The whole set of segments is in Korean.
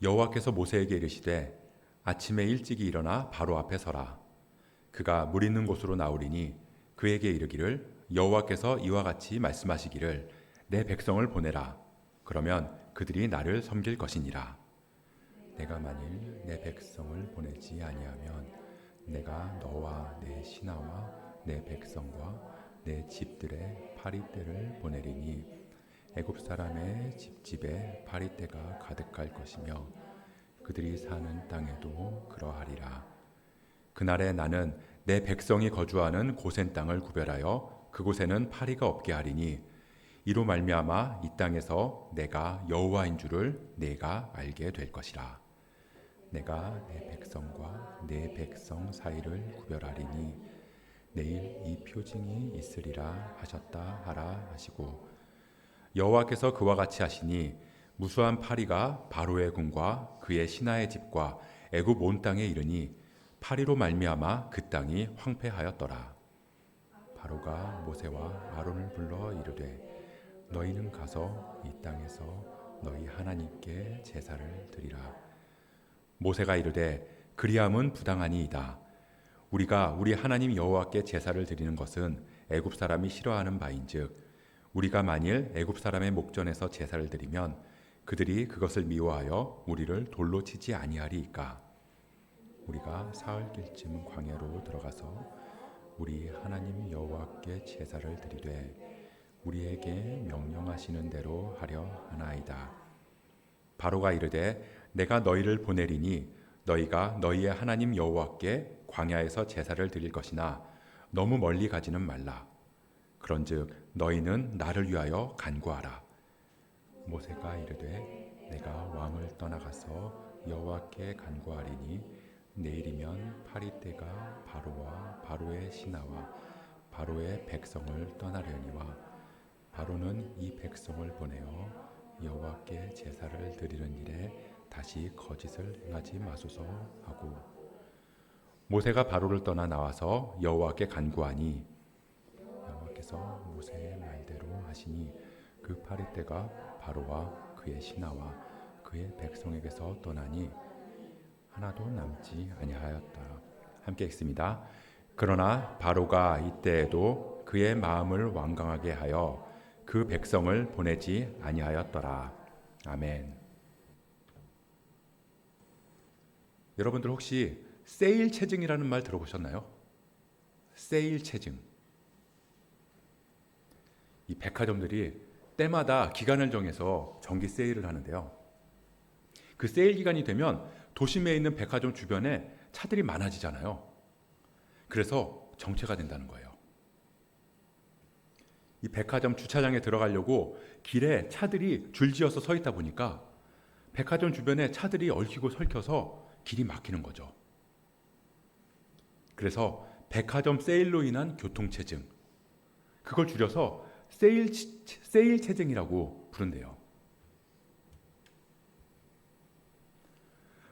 여호와께서 모세에게 이르시되 아침에 일찍이 일어나 바로 앞에 서라. 그가 물 있는 곳으로 나오리니 그에게 이르기를 여호와께서 이와 같이 말씀하시기를 내 백성을 보내라. 그러면 그들이 나를 섬길 것이니라. 내가 만일 내 백성을 보내지 아니하면 내가 너와 내 신하와 내 백성과 내 집들의 파리떼를 보내리니 애굽 사람의 집집에 파리떼가 가득할 것이며 그들이 사는 땅에도 그러하리라. 그날에 나는 내 백성이 거주하는 고센 땅을 구별하여 그곳에는 파리가 없게 하리니 이로 말미암아 이 땅에서 내가 여호와인 줄을 내가 알게 될 것이라. 내가 내 백성과 내 백성 사이를 구별하리니 내일 이 표징이 있으리라 하셨다 하라 하시고 여호와께서 그와 같이 하시니 무수한 파리가 바로의 궁과 그의 신하의 집과 애굽 온 땅에 이르니 파리로 말미암아 그 땅이 황폐하였더라. 바로가 모세와 아론을 불러 이르되 너희는 가서 이 땅에서 너희 하나님께 제사를 드리라. 모세가 이르되 그리함은 부당하니이다. 우리가 우리 하나님 여호와께 제사를 드리는 것은 애굽 사람이 싫어하는 바인즉 우리가 만일 애굽 사람의 목전에서 제사를 드리면 그들이 그것을 미워하여 우리를 돌로 치지 아니하리이까. 우리가 사흘길쯤 광야로 들어가서 우리 하나님 여호와께 제사를 드리되 우리에게 명령하시는 대로 하려 하나이다. 바로가 이르되 내가 너희를 보내리니 너희가 너희의 하나님 여호와께 광야에서 제사를 드릴 것이나 너무 멀리 가지는 말라. 그런즉 너희는 나를 위하여 간구하라. 모세가 이르되 내가 왕을 떠나가서 여호와께 간구하리니 내일이면 파리떼가 바로와 바로의 신하와 바로의 백성을 떠나려니와 바로는 이 백성을 보내어 여호와께 제사를 드리는 일에 다시 거짓을 행하지 마소서 하고 모세가 바로를 떠나 나와서 여호와께 간구하니 여호와께서 모세의 말대로 하시니 그 파리떼가 바로와 그의 신하와 그의 백성에게서 떠나니 하나도 남지 아니하였다. 함께 읽습니다. 그러나 바로가 이때에도 그의 마음을 완강하게 하여 그 백성을 보내지 아니하였더라. 아멘. 여러분들 혹시 세일 체증이라는 말 들어보셨나요? 세일 체증. 이 백화점들이 때마다 기간을 정해서 정기 세일을 하는데요. 그 세일 기간이 되면 도심에 있는 백화점 주변에 차들이 많아지잖아요. 그래서 정체가 된다는 거예요. 이 백화점 주차장에 들어가려고 길에 차들이 줄지어서 서 있다 보니까 백화점 주변에 차들이 얽히고 설켜서 길이 막히는 거죠. 그래서 백화점 세일로 인한 교통체증, 그걸 줄여서 세일 체증이라고 부른대요.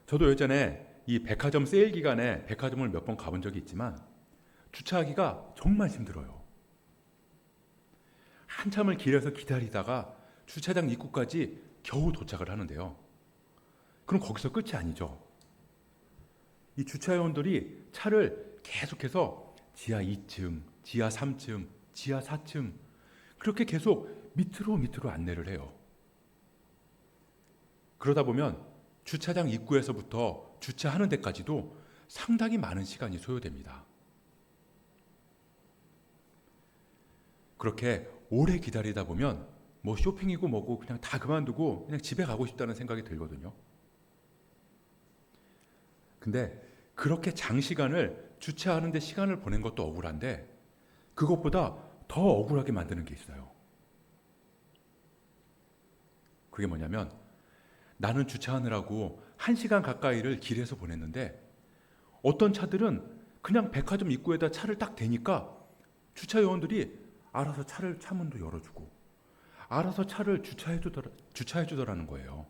저도 예전에 이 백화점 세일 기간에 백화점을 몇 번 가본 적이 있지만 주차하기가 정말 힘들어요. 한참을 길에서 기다리다가 주차장 입구까지 겨우 도착을 하는데요. 그럼 거기서 끝이 아니죠. 이 주차요원들이 차를 계속해서 지하 2층, 지하 3층, 지하 4층 그렇게 계속 밑으로 안내를 해요. 그러다 보면 주차장 입구에서부터 주차하는 데까지도 상당히 많은 시간이 소요됩니다. 그렇게 오래 기다리다 보면 뭐 쇼핑이고 뭐고 그냥 다 그만두고 그냥 집에 가고 싶다는 생각이 들거든요. 근데 그렇게 장시간을 주차하는 데 시간을 보낸 것도 억울한데 그것보다 더 억울하게 만드는 게 있어요. 그게 뭐냐면 나는 주차하느라고 1시간 가까이를 길에서 보냈는데 어떤 차들은 그냥 백화점 입구에다 차를 딱 대니까 주차요원들이 알아서 차를 차문도 열어주고 알아서 차를 주차해주더라는 거예요.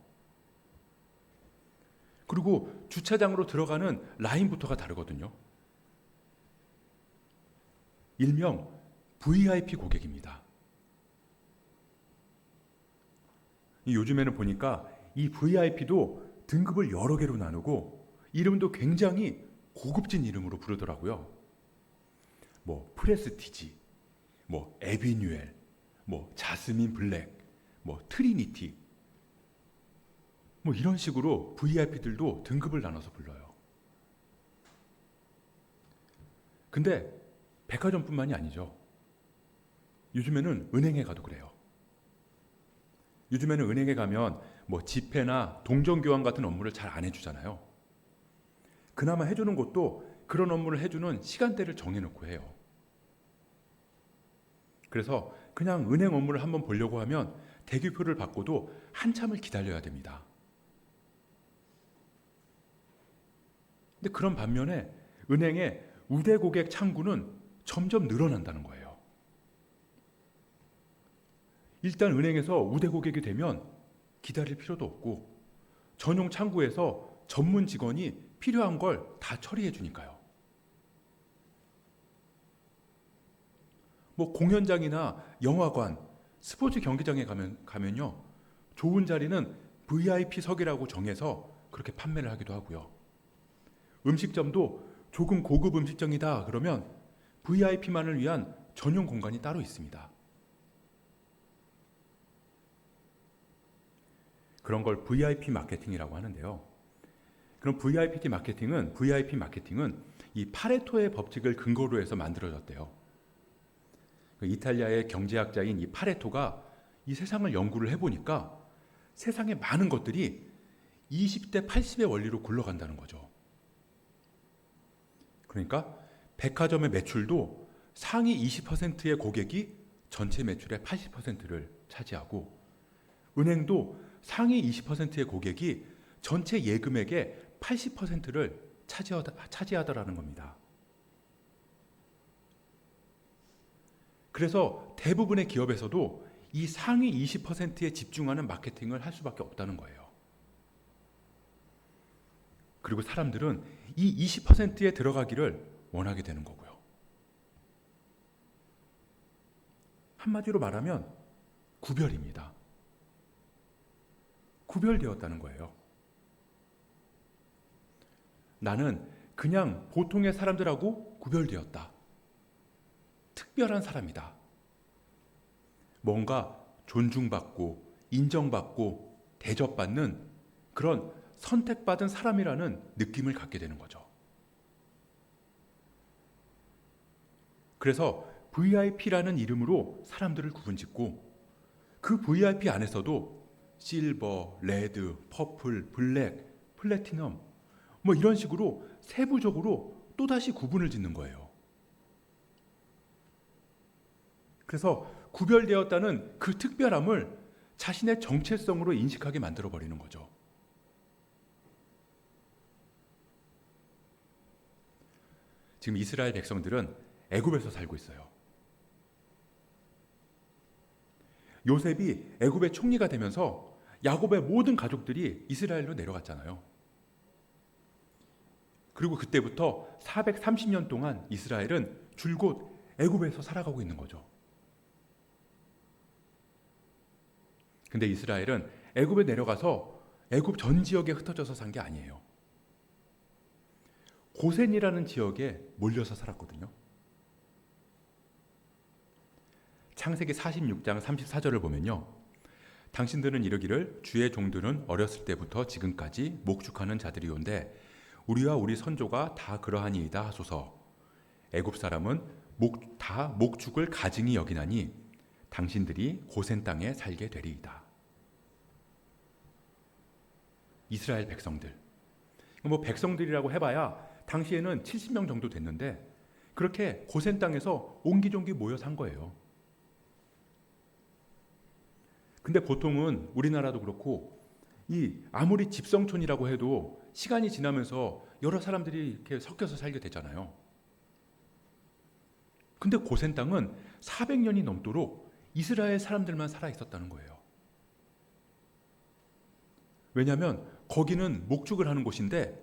그리고 주차장으로 들어가는 라인부터가 다르거든요. 일명 VIP 고객입니다. 요즘에는 보니까 이 VIP도 등급을 여러 개로 나누고 이름도 굉장히 고급진 이름으로 부르더라고요. 뭐 프레스티지, 뭐 에비뉴엘, 뭐 자스민 블랙, 뭐 트리니티, 뭐 이런 식으로 VIP들도 등급을 나눠서 불러요. 근데 백화점뿐만이 아니죠. 요즘에는 은행에 가도 그래요. 요즘에는 은행에 가면 뭐 지폐나 동전교환 같은 업무를 잘 안 해주잖아요. 그나마 해주는 곳도 그런 업무를 해주는 시간대를 정해놓고 해요. 그래서 그냥 은행 업무를 한번 보려고 하면 대기표를 받고도 한참을 기다려야 됩니다. 근데 그런 반면에 은행의 우대 고객 창구는 점점 늘어난다는 거예요. 일단 은행에서 우대 고객이 되면 기다릴 필요도 없고 전용 창구에서 전문 직원이 필요한 걸 다 처리해 주니까요. 뭐 공연장이나 영화관, 스포츠 경기장에 가면요. 좋은 자리는 VIP석이라고 정해서 그렇게 판매를 하기도 하고요. 음식점도 조금 고급 음식점이다 그러면 VIP만을 위한 전용 공간이 따로 있습니다. 그런 걸 VIP 마케팅이라고 하는데요. 그럼 VIP 마케팅은 이 파레토의 법칙을 근거로 해서 만들어졌대요. 이탈리아의 경제학자인 이 파레토가 이 세상을 연구를 해보니까 세상의 많은 것들이 20대 80의 원리로 굴러간다는 거죠. 그러니까 백화점의 매출도 상위 20%의 고객이 전체 매출의 80%를 차지하고 은행도 상위 20%의 고객이 전체 예금액의 80%를 차지하더라는 겁니다. 그래서 대부분의 기업에서도 이 상위 20%에 집중하는 마케팅을 할 수밖에 없다는 거예요. 그리고 사람들은 이 20%에 들어가기를 원하게 되는 거고요. 한마디로 말하면 구별입니다. 구별되었다는 거예요. 나는 그냥 보통의 사람들하고 구별되었다. 특별한 사람이다. 뭔가 존중받고 인정받고 대접받는 그런 선택받은 사람이라는 느낌을 갖게 되는 거죠. 그래서 VIP라는 이름으로 사람들을 구분짓고 그 VIP 안에서도 실버, 레드, 퍼플, 블랙, 플래티넘 뭐 이런 식으로 세부적으로 또다시 구분을 짓는 거예요. 그래서 구별되었다는 그 특별함을 자신의 정체성으로 인식하게 만들어버리는 거죠. 지금 이스라엘 백성들은 애굽에서 살고 있어요. 요셉이 애굽의 총리가 되면서 야곱의 모든 가족들이 이스라엘로 내려갔잖아요. 그리고 그때부터 430년 동안 이스라엘은 줄곧 애굽에서 살아가고 있는 거죠. 근데 이스라엘은 애굽에 내려가서 애굽 전 지역에 흩어져서 산 게 아니에요. 고센이라는 지역에 몰려서 살았거든요. 창세기 46장 34절을 보면요. 당신들은 이르기를 주의 종들은 어렸을 때부터 지금까지 목축하는 자들이온데 우리와 우리 선조가 다 그러하니이다 하소서. 애굽 사람은 다 목축을 가증히 여기나니 당신들이 고센 땅에 살게 되리이다. 이스라엘 백성들. 뭐 백성들이라고 해봐야 당시에는 70명 정도 됐는데 그렇게 고센 땅에서 옹기종기 모여 산 거예요. 근데 보통은 우리나라도 그렇고 아무리 집성촌이라고 해도 시간이 지나면서 여러 사람들이 이렇게 섞여서 살게 되잖아요. 근데 고센 땅은 400년이 넘도록 이스라엘 사람들만 살아 있었다는 거예요. 왜냐하면 거기는 목축을 하는 곳인데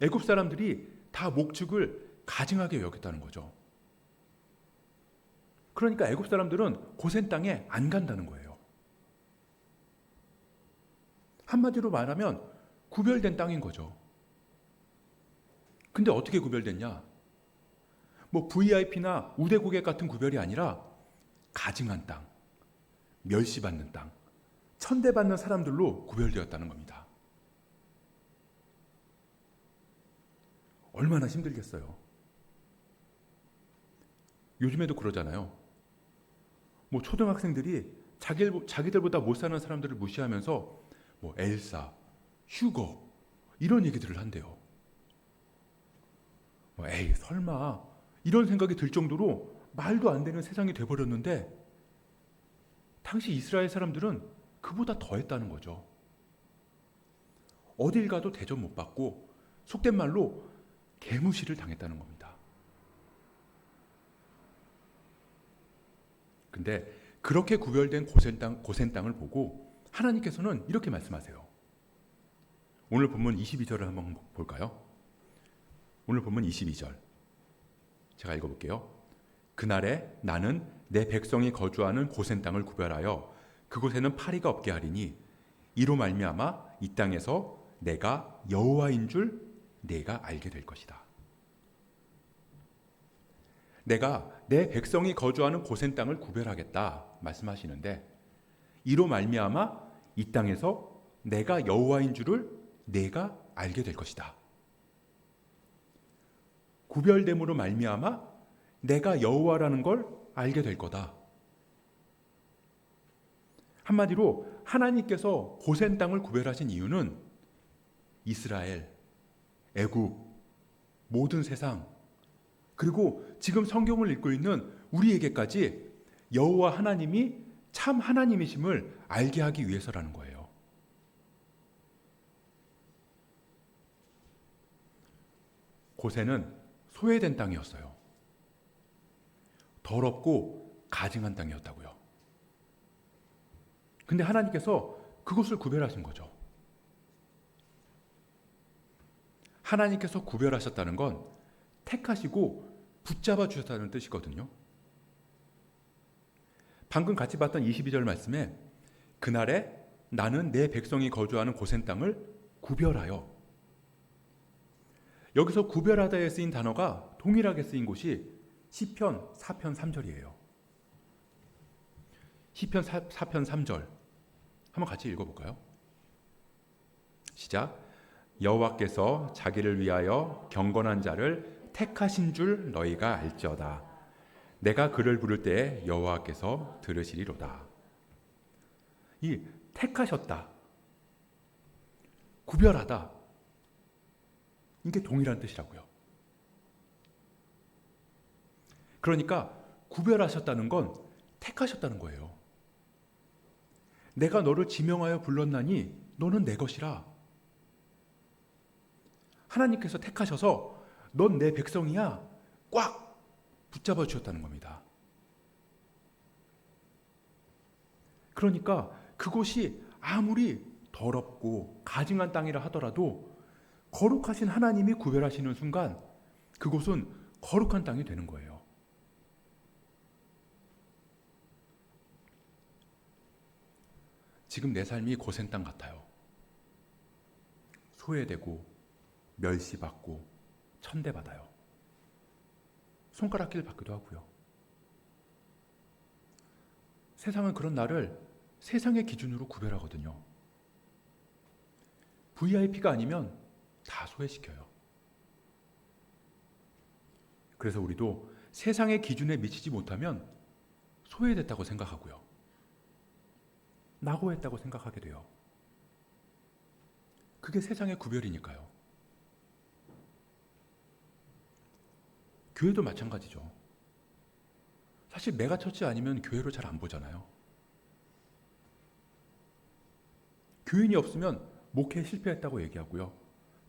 애굽 사람들이 다 목축을 가증하게 여겼다는 거죠. 그러니까 애굽 사람들은 고센 땅에 안 간다는 거예요. 한마디로 말하면 구별된 땅인 거죠. 근데 어떻게 구별됐냐? 뭐 VIP나 우대 고객 같은 구별이 아니라 가증한 땅, 멸시받는 땅, 천대받는 사람들로 구별되었다는 겁니다. 얼마나 힘들겠어요. 요즘에도 그러잖아요. 뭐 초등학생들이 자기들보다 못 사는 사람들을 무시하면서 뭐 엘사, 휴거 이런 얘기들을 한대요. 뭐 에이 설마 이런 생각이 들 정도로 말도 안 되는 세상이 돼버렸는데 당시 이스라엘 사람들은 그보다 더했다는 거죠. 어딜 가도 대접 못 받고 속된 말로 개무시를 당했다는 겁니다. 근데 그렇게 구별된 고센 땅을 보고 하나님께서는 이렇게 말씀하세요. 오늘 본문 22절을 한번 볼까요? 오늘 본문 22절 제가 읽어볼게요. 그날에 나는 내 백성이 거주하는 고센 땅을 구별하여 그곳에는 파리가 없게 하리니 이로 말미암아 이 땅에서 내가 여호와인 줄 내가 알게 될 것이다. 내가 내 백성이 거주하는 고센 땅을 구별하겠다 말씀하시는데 이로 말미암아 이 땅에서 내가 여호와인 줄을 내가 알게 될 것이다. 구별됨으로 말미암아 내가 여호와라는 걸 알게 될 거다. 한마디로 하나님께서 고센 땅을 구별하신 이유는 이스라엘, 애굽, 모든 세상 그리고 지금 성경을 읽고 있는 우리에게까지 여호와 하나님이 참 하나님이심을 알게 하기 위해서라는 거예요. 고센은 소외된 땅이었어요. 더럽고 가증한 땅이었다고요. 근데 하나님께서 그것을 구별하신 거죠. 하나님께서 구별하셨다는 건 택하시고 붙잡아 주셨다는 뜻이거든요. 방금 같이 봤던 22절 말씀에 그날에 나는 내 백성이 거주하는 고센 땅을 구별하여 여기서 구별하다에 쓰인 단어가 동일하게 쓰인 곳이 시편 4편 3절이에요. 시편 4편 3절 한번 같이 읽어볼까요? 시작. 여호와께서 자기를 위하여 경건한 자를 택하신 줄 너희가 알지어다. 내가 그를 부를 때에 여호와께서 들으시리로다. 이 택하셨다, 구별하다 이게 동일한 뜻이라고요. 그러니까 구별하셨다는 건 택하셨다는 거예요. 내가 너를 지명하여 불렀나니 너는 내 것이라. 하나님께서 택하셔서 넌 내 백성이야 꽉 붙잡아 주셨다는 겁니다. 그러니까 그곳이 아무리 더럽고 가증한 땅이라 하더라도 거룩하신 하나님이 구별하시는 순간 그곳은 거룩한 땅이 되는 거예요. 지금 내 삶이 고센 땅 같아요. 소외되고 멸시받고 천대받아요. 손가락질 받기도 하고요. 세상은 그런 나를 세상의 기준으로 구별하거든요. VIP가 아니면 다 소외시켜요. 그래서 우리도 세상의 기준에 미치지 못하면 소외됐다고 생각하고요. 낙오했다고 생각하게 돼요. 그게 세상의 구별이니까요. 교회도 마찬가지죠. 사실 메가처치 아니면 교회로 잘 안 보잖아요. 교인이 없으면 목회 실패했다고 얘기하고요.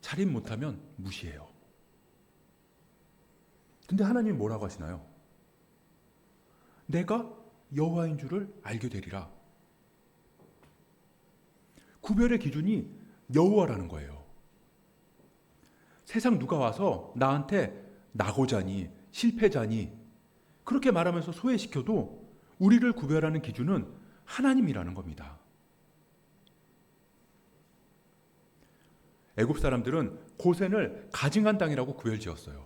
차림 못하면 무시해요. 근데 하나님이 뭐라고 하시나요? 내가 여호와인 줄을 알게 되리라. 구별의 기준이 여호와라는 거예요. 세상 누가 와서 나한테 낙오자니 실패자니 그렇게 말하면서 소외시켜도 우리를 구별하는 기준은 하나님이라는 겁니다. 애굽 사람들은 고센을 가증한 땅이라고 구별지었어요.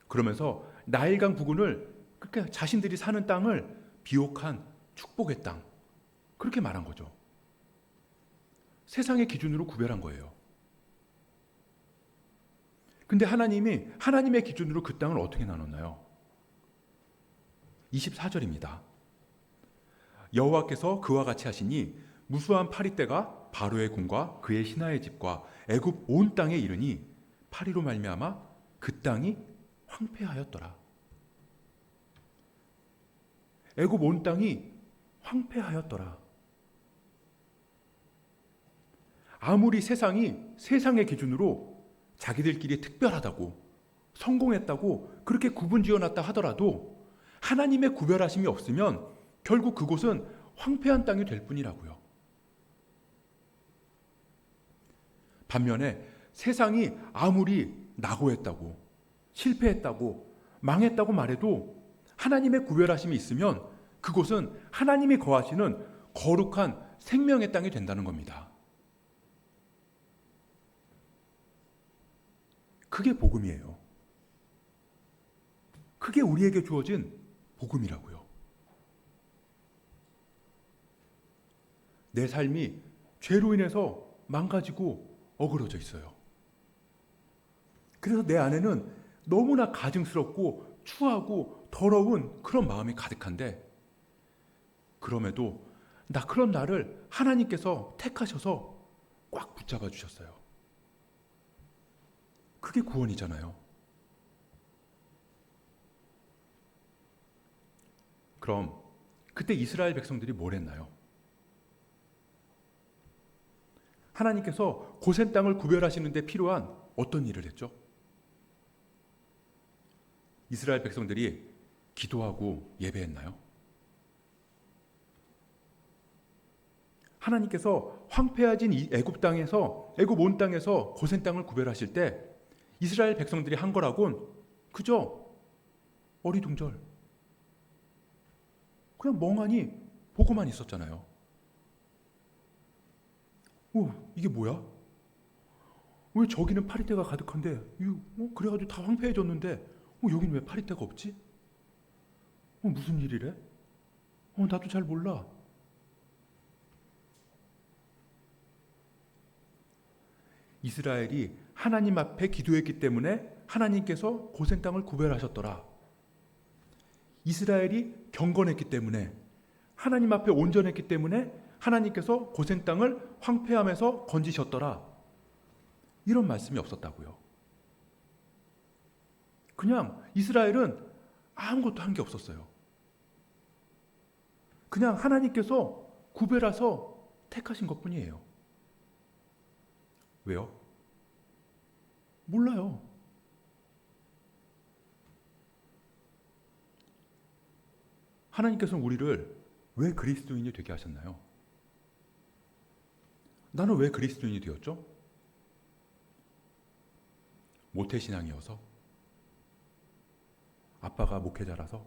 그러면서 나일강 부근을 그렇게 자신들이 사는 땅을 비옥한 축복의 땅, 그렇게 말한 거죠. 세상의 기준으로 구별한 거예요. 근데 하나님이 하나님의 기준으로 그 땅을 어떻게 나눴나요? 24절입니다. 여호와께서 그와 같이 하시니 무수한 파리떼가 바로의 궁과 그의 신하의 집과 애굽 온 땅에 이르니 파리로 말미암아 그 땅이 황폐하였더라. 애굽 온 땅이 황폐하였더라. 아무리 세상이 세상의 기준으로 자기들끼리 특별하다고 성공했다고 그렇게 구분지어놨다 하더라도 하나님의 구별하심이 없으면 결국 그곳은 황폐한 땅이 될 뿐이라고요. 반면에 세상이 아무리 낙오했다고 실패했다고 망했다고 말해도 하나님의 구별하심이 있으면 그곳은 하나님이 거하시는 거룩한 생명의 땅이 된다는 겁니다. 그게 복음이에요. 그게 우리에게 주어진 복음이라고요. 내 삶이 죄로 인해서 망가지고 어그러져 있어요. 그래서 내 안에는 너무나 가증스럽고 추하고 더러운 그런 마음이 가득한데, 그럼에도 그런 나를 하나님께서 택하셔서 꽉 붙잡아 주셨어요. 그게 구원이잖아요. 그럼 그때 이스라엘 백성들이 뭘 했나요? 하나님께서 고센 땅을 구별하시는 데 필요한 어떤 일을 했죠? 이스라엘 백성들이 기도하고 예배했나요? 하나님께서 황폐해진 이 애굽 땅에서, 애굽 온 땅에서 고센 땅을 구별하실 때 이스라엘 백성들이 한 거라곤 그저 어리둥절, 그냥 멍하니 보고만 있었잖아요. 이게 뭐야? 왜 저기는 파리떼가 가득한데, 그래가지고 다 황폐해졌는데 여기는 왜 파리떼가 없지? 무슨 일이래? 나도 잘 몰라. 이스라엘이 하나님 앞에 기도했기 때문에 하나님께서 고센 땅을 구별하셨더라. 이스라엘이 경건했기 때문에, 하나님 앞에 온전했기 때문에 하나님께서 고센 땅을 황폐함에서 건지셨더라. 이런 말씀이 없었다고요. 그냥 이스라엘은 아무것도 한 게 없었어요. 그냥 하나님께서 구별해서 택하신 것뿐이에요. 왜요? 몰라요. 하나님께서는 우리를 왜 그리스도인이 되게 하셨나요? 나는 왜 그리스도인이 되었죠? 모태신앙이어서? 아빠가 목회자라서?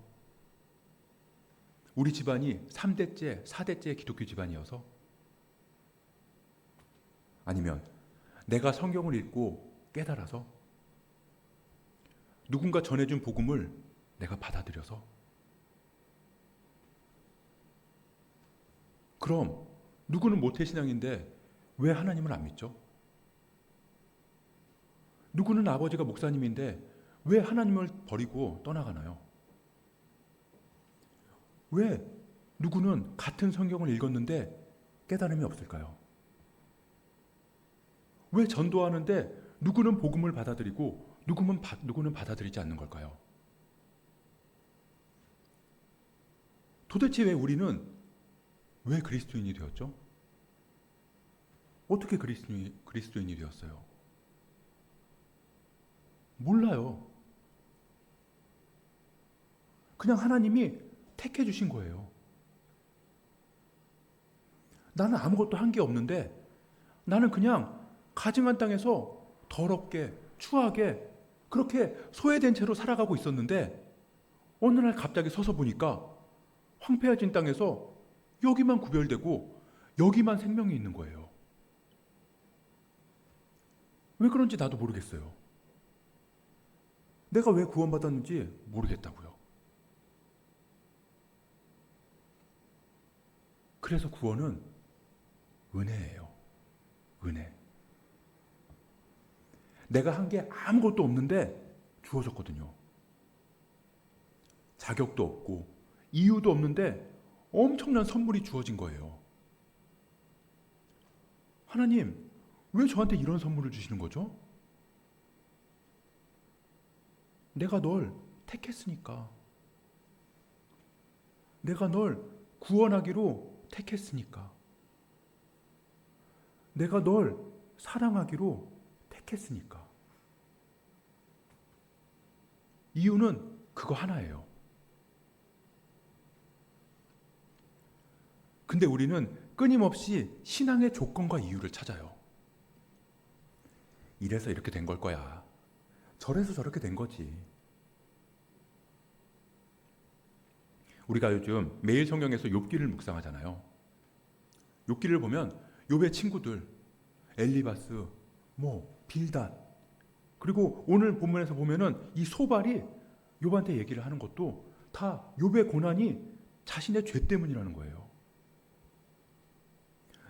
우리 집안이 3대째, 4대째 기독교 집안이어서? 아니면 내가 성경을 읽고 깨달아서? 누군가 전해준 복음을 내가 받아들여서? 그럼 누구는 모태신앙인데 왜 하나님을 안 믿죠? 누구는 아버지가 목사님인데 왜 하나님을 버리고 떠나가나요? 왜 누구는 같은 성경을 읽었는데 깨달음이 없을까요? 왜 전도하는데 누구는 복음을 받아들이고 누구는 받아들이지 않는 걸까요? 도대체 우리는 왜 그리스도인이 되었죠? 어떻게 그리스도인이 되었어요? 몰라요. 그냥 하나님이 택해 주신 거예요. 나는 아무것도 한 게 없는데, 나는 그냥 가증한 땅에서 더럽게 추하게 그렇게 소외된 채로 살아가고 있었는데, 어느 날 갑자기 서서 보니까 황폐해진 땅에서 여기만 구별되고 여기만 생명이 있는 거예요. 왜 그런지 나도 모르겠어요. 내가 왜 구원받았는지 모르겠다고요. 그래서 구원은 은혜예요. 은혜. 내가 한 게 아무것도 없는데 주어졌거든요. 자격도 없고 이유도 없는데 엄청난 선물이 주어진 거예요. 하나님, 왜 저한테 이런 선물을 주시는 거죠? 내가 널 택했으니까. 내가 널 구원하기로 택했으니까. 내가 널 사랑하기로 택했으니까. 이유는 그거 하나예요. 근데 우리는 끊임없이 신앙의 조건과 이유를 찾아요. 이래서 이렇게 된 걸 거야. 저래서 저렇게 된 거지. 우리가 요즘 매일 성경에서 욥기를 묵상하잖아요. 욥기를 보면 욥의 친구들 엘리바스, 빌닷, 그리고 오늘 본문에서 보면은 이 소발이 욥한테 얘기를 하는 것도 다 욥의 고난이 자신의 죄 때문이라는 거예요.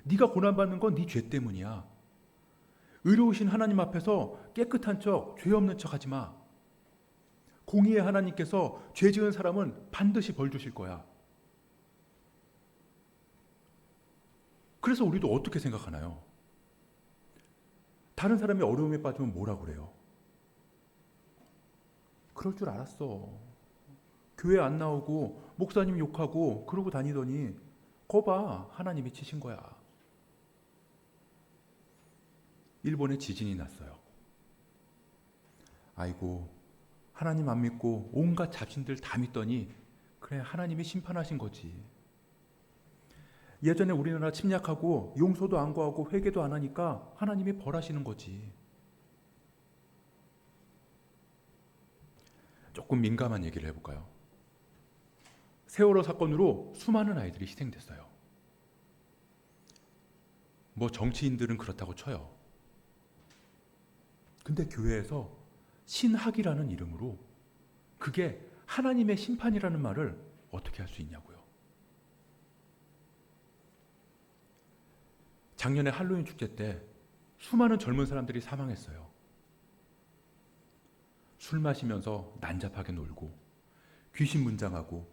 네가 고난받는 건 네 죄 때문이야. 의로우신 하나님 앞에서 깨끗한 척, 죄 없는 척 하지 마. 공의의 하나님께서 죄 지은 사람은 반드시 벌 주실 거야. 그래서 우리도 어떻게 생각하나요? 다른 사람이 어려움에 빠지면 뭐라고 그래요? 그럴 줄 알았어. 교회 안 나오고 목사님 욕하고 그러고 다니더니 거봐, 하나님이 치신 거야. 일본에 지진이 났어요. 아이고, 하나님 안 믿고 온갖 잡신들 다 믿더니 그래, 하나님이 심판하신 거지. 예전에 우리나라 침략하고 용서도 안 구하고 회개도 안 하니까 하나님이 벌하시는 거지. 조금 민감한 얘기를 해볼까요? 세월호 사건으로 수많은 아이들이 희생됐어요. 정치인들은 그렇다고 쳐요. 근데 교회에서 신학이라는 이름으로 그게 하나님의 심판이라는 말을 어떻게 할 수 있냐고요. 작년에 할로윈 축제 때 수많은 젊은 사람들이 사망했어요. 술 마시면서 난잡하게 놀고 귀신 문장하고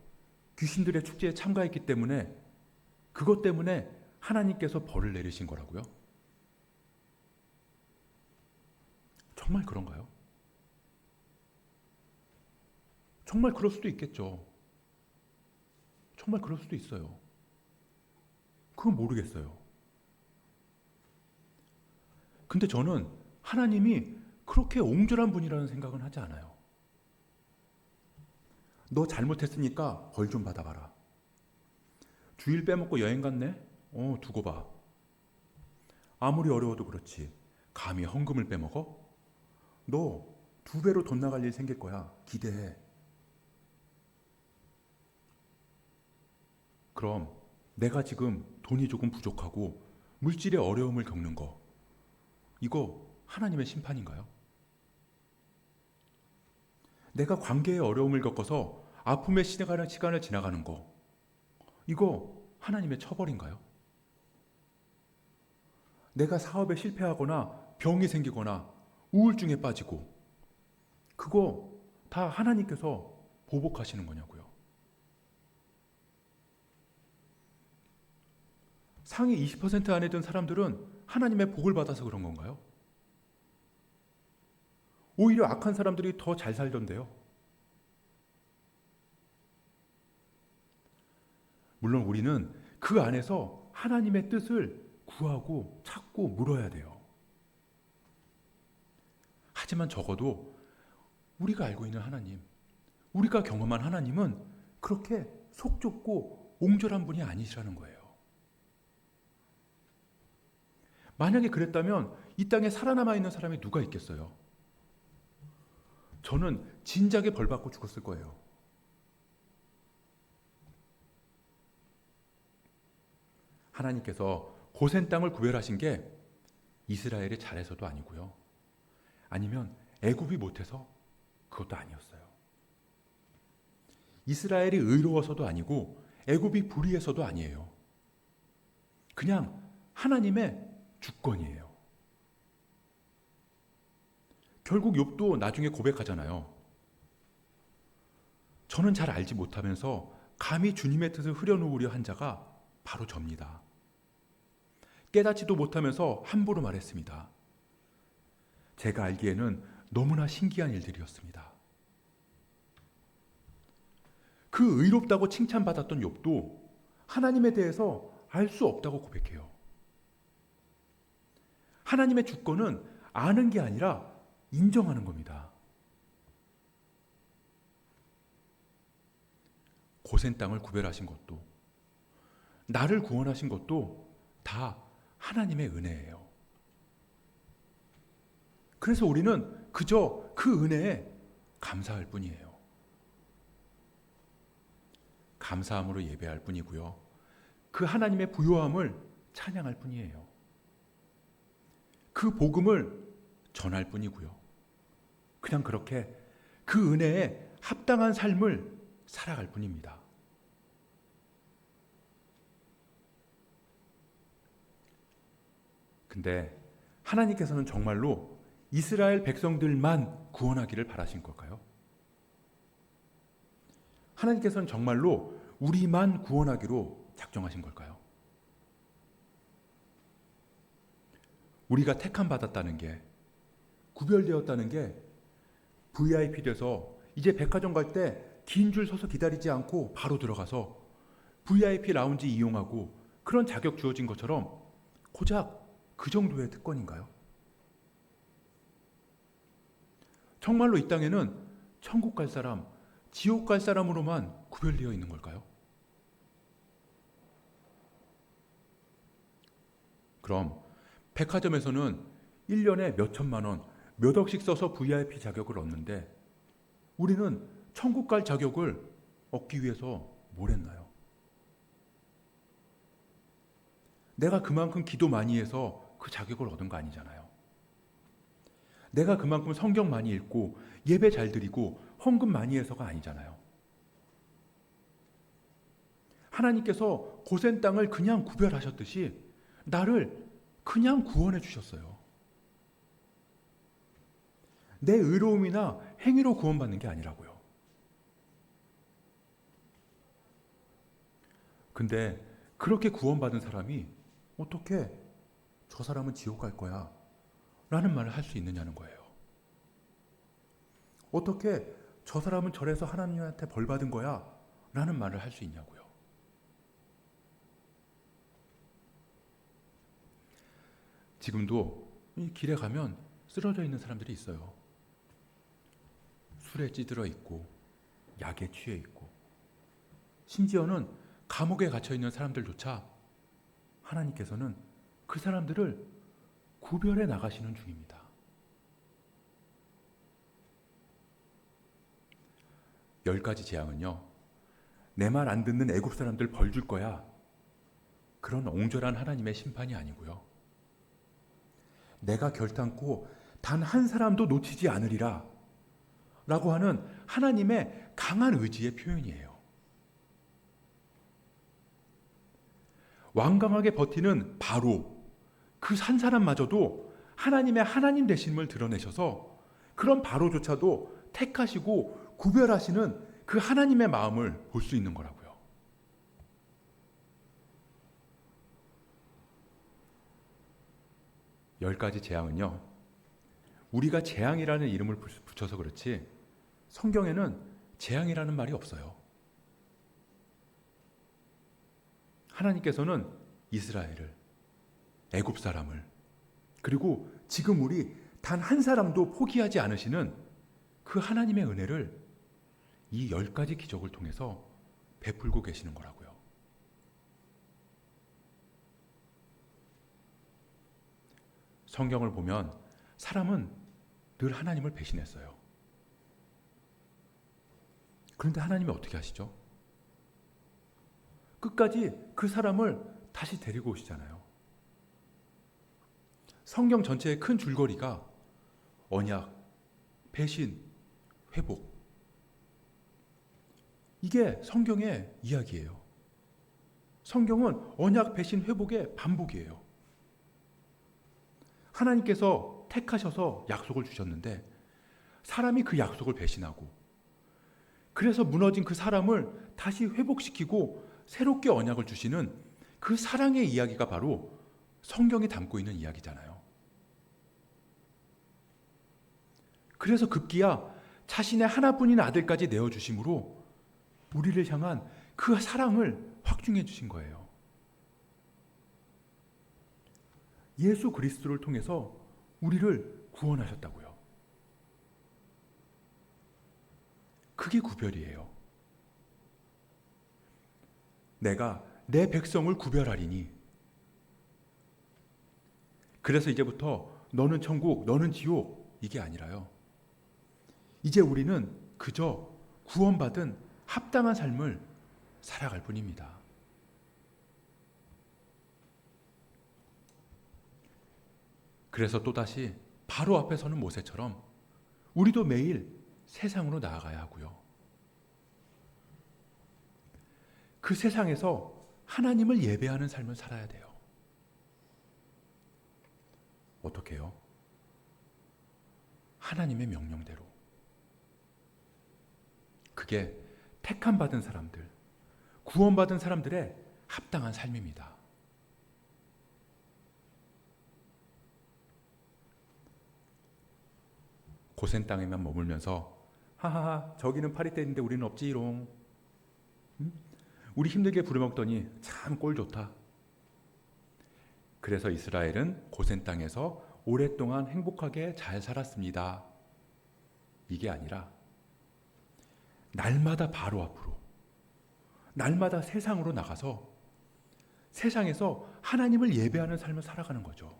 귀신들의 축제에 참가했기 때문에 그것 때문에 하나님께서 벌을 내리신 거라고요? 정말 그런가요? 정말 그럴 수도 있겠죠. 정말 그럴 수도 있어요. 그건 모르겠어요. 근데 저는 하나님이 그렇게 옹졸한 분이라는 생각은 하지 않아요. 너 잘못했으니까 벌 좀 받아봐라. 주일 빼먹고 여행 갔네? 두고 봐. 아무리 어려워도 그렇지. 감히 헌금을 빼먹어? 너 2배로 돈 나갈 일 생길 거야. 기대해. 그럼 내가 지금 돈이 조금 부족하고 물질의 어려움을 겪는 거, 이거 하나님의 심판인가요? 내가 관계의 어려움을 겪어서 아픔의 시간을 지나가는 거, 이거 하나님의 처벌인가요? 내가 사업에 실패하거나 병이 생기거나 우울증에 빠지고, 그거 다 하나님께서 보복하시는 거냐고요. 상위 20% 안에 든 사람들은 하나님의 복을 받아서 그런 건가요? 오히려 악한 사람들이 더 잘 살던데요. 물론 우리는 그 안에서 하나님의 뜻을 구하고 찾고 물어야 돼요. 하지만 적어도 우리가 알고 있는 하나님, 우리가 경험한 하나님은 그렇게 속 좁고 옹졸한 분이 아니시라는 거예요. 만약에 그랬다면 이 땅에 살아남아 있는 사람이 누가 있겠어요? 저는 진작에 벌받고 죽었을 거예요. 하나님께서 고센 땅을 구별하신 게 이스라엘이 잘해서도 아니고요. 아니면 애굽이 못해서 그것도 아니었어요. 이스라엘이 의로워서도 아니고 애굽이 불의해서도 아니에요. 그냥 하나님의 주권이에요. 결국 욥도 나중에 고백하잖아요. 저는 잘 알지 못하면서 감히 주님의 뜻을 흐려놓으려 한 자가 바로 접니다. 깨닫지도 못하면서 함부로 말했습니다. 제가 알기에는 너무나 신기한 일들이었습니다. 그 의롭다고 칭찬받았던 욥도 하나님에 대해서 알 수 없다고 고백해요. 하나님의 주권은 아는 게 아니라 인정하는 겁니다. 고센 땅을 구별하신 것도, 나를 구원하신 것도 다 하나님의 은혜예요. 그래서 우리는 그저 그 은혜에 감사할 뿐이에요. 감사함으로 예배할 뿐이고요. 그 하나님의 부요함을 찬양할 뿐이에요. 그 복음을 전할 뿐이고요. 그냥 그렇게 그 은혜에 합당한 삶을 살아갈 뿐입니다. 근데 하나님께서는 정말로 이스라엘 백성들만 구원하기를 바라신 걸까요? 하나님께서는 정말로 우리만 구원하기로 작정하신 걸까요? 우리가 택함 받았다는 게, 구별되었다는 게 VIP 돼서 이제 백화점 갈 때 긴 줄 서서 기다리지 않고 바로 들어가서 VIP 라운지 이용하고 그런 자격 주어진 것처럼 고작 그 정도의 특권인가요? 정말로 이 땅에는 천국 갈 사람, 지옥 갈 사람으로만 구별되어 있는 걸까요? 그럼 백화점에서는 1년에 몇 천만 원, 몇 억씩 써서 VIP 자격을 얻는데 우리는 천국 갈 자격을 얻기 위해서 뭘 했나요? 내가 그만큼 기도 많이 해서 그 자격을 얻은 거 아니잖아요. 내가 그만큼 성경 많이 읽고 예배 잘 드리고 헌금 많이 해서가 아니잖아요. 하나님께서 고센 땅을 그냥 구별하셨듯이 나를 그냥 구원해 주셨어요. 내 의로움이나 행위로 구원받는 게 아니라고요. 근데 그렇게 구원받은 사람이 어떻게 저 사람은 지옥 갈 거야 라는 말을 할 수 있느냐는 거예요. 어떻게 저 사람은 절에서 하나님한테 벌 받은 거야 라는 말을 할 수 있냐고요. 지금도 이 길에 가면 쓰러져 있는 사람들이 있어요. 술에 찌들어 있고 약에 취해 있고 심지어는 감옥에 갇혀 있는 사람들조차 하나님께서는 그 사람들을 구별해 나가시는 중입니다. 열 가지 재앙은요, 내 말 안 듣는 애굽 사람들 벌 줄 거야, 그런 옹졸한 하나님의 심판이 아니고요, 내가 결단코 단 한 사람도 놓치지 않으리라 라고 하는 하나님의 강한 의지의 표현이에요. 완강하게 버티는 바로 그 한 사람마저도 하나님의 하나님 되심을 드러내셔서 그런 바로조차도 택하시고 구별하시는 그 하나님의 마음을 볼 수 있는 거라고요. 열 가지 재앙은요, 우리가 재앙이라는 이름을 붙여서 그렇지 성경에는 재앙이라는 말이 없어요. 하나님께서는 이스라엘을, 애굽 사람을, 그리고 지금 우리 단 한 사람도 포기하지 않으시는 그 하나님의 은혜를 이 10가지 기적을 통해서 베풀고 계시는 거라고요. 성경을 보면 사람은 늘 하나님을 배신했어요. 그런데 하나님이 어떻게 하시죠? 끝까지 그 사람을 다시 데리고 오시잖아요. 성경 전체의 큰 줄거리가 언약, 배신, 회복. 이게 성경의 이야기예요. 성경은 언약, 배신, 회복의 반복이에요. 하나님께서 택하셔서 약속을 주셨는데 사람이 그 약속을 배신하고, 그래서 무너진 그 사람을 다시 회복시키고 새롭게 언약을 주시는 그 사랑의 이야기가 바로 성경이 담고 있는 이야기잖아요. 그래서 급기야 자신의 하나뿐인 아들까지 내어주심으로 우리를 향한 그 사랑을 확증해 주신 거예요. 예수 그리스도를 통해서 우리를 구원하셨다고요. 그게 구별이에요. 내가 내 백성을 구별하리니. 그래서 이제부터 너는 천국, 너는 지옥, 이게 아니라요. 이제 우리는 그저 구원받은 합당한 삶을 살아갈 뿐입니다. 그래서 또다시 바로 앞에 서는 모세처럼 우리도 매일 세상으로 나아가야 하고요. 그 세상에서 하나님을 예배하는 삶을 살아야 돼요. 어떻게 해요? 하나님의 명령대로. 그게 택함 받은 사람들, 구원받은 사람들의 합당한 삶입니다. 고센 땅에만 머물면서 하하하 저기는 파리떼인데 우리는 없지롱. 우리 힘들게 부려먹더니 참 꼴 좋다. 그래서 이스라엘은 고센 땅에서 오랫동안 행복하게 잘 살았습니다. 이게 아니라 날마다 바로 앞으로, 날마다 세상으로 나가서 세상에서 하나님을 예배하는 삶을 살아가는 거죠.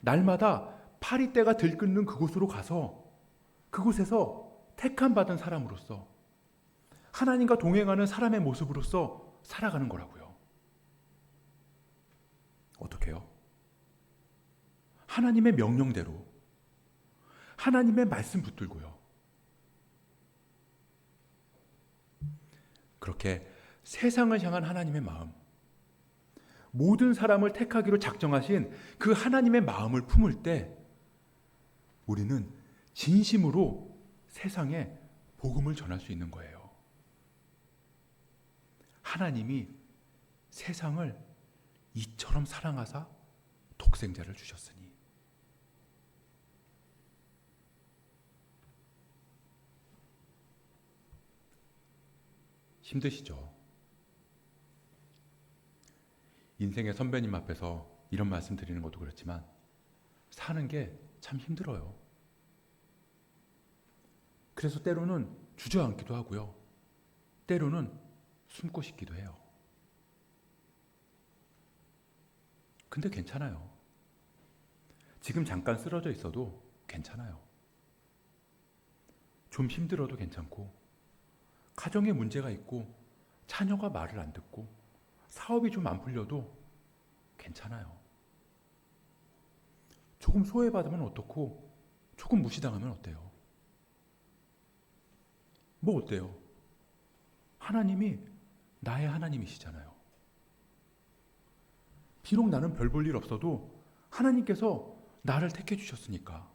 날마다 파리떼가 들끓는 그곳으로 가서 그곳에서 택함 받은 사람으로서 하나님과 동행하는 사람의 모습으로서 살아가는 거라고요. 어떻게 해요? 하나님의 명령대로, 하나님의 말씀 붙들고요. 그렇게 세상을 향한 하나님의 마음, 모든 사람을 택하기로 작정하신 그 하나님의 마음을 품을 때 우리는 진심으로 세상에 복음을 전할 수 있는 거예요. 하나님이 세상을 이처럼 사랑하사 독생자를 주셨으니. 힘드시죠? 인생의 선배님 앞에서 이런 말씀 드리는 것도 그렇지만 사는 게 참 힘들어요. 그래서 때로는 주저앉기도 하고요. 때로는 숨고 싶기도 해요. 근데 괜찮아요. 지금 잠깐 쓰러져 있어도 괜찮아요. 좀 힘들어도 괜찮고, 가정에 문제가 있고 자녀가 말을 안 듣고 사업이 좀 안 풀려도 괜찮아요. 조금 소외받으면 어떻고 조금 무시당하면 어때요? 뭐 어때요? 하나님이 나의 하나님이시잖아요. 비록 나는 별 볼 일 없어도 하나님께서 나를 택해 주셨으니까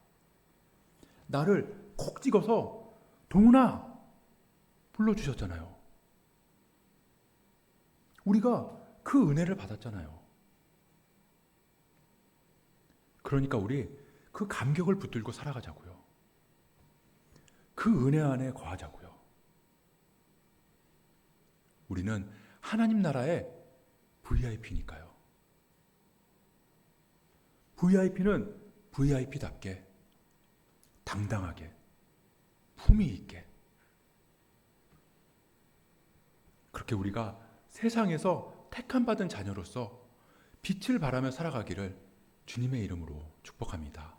나를 콕 찍어서 동훈아 불러주셨잖아요. 우리가 그 은혜를 받았잖아요. 그러니까 우리 그 감격을 붙들고 살아가자고요. 그 은혜 안에 거하자고요. 우리는 하나님 나라의 VIP니까요. VIP는 VIP답게 당당하게 품위 있게 그렇게 우리가 세상에서 택함 받은 자녀로서 빛을 발하며 살아가기를 주님의 이름으로 축복합니다.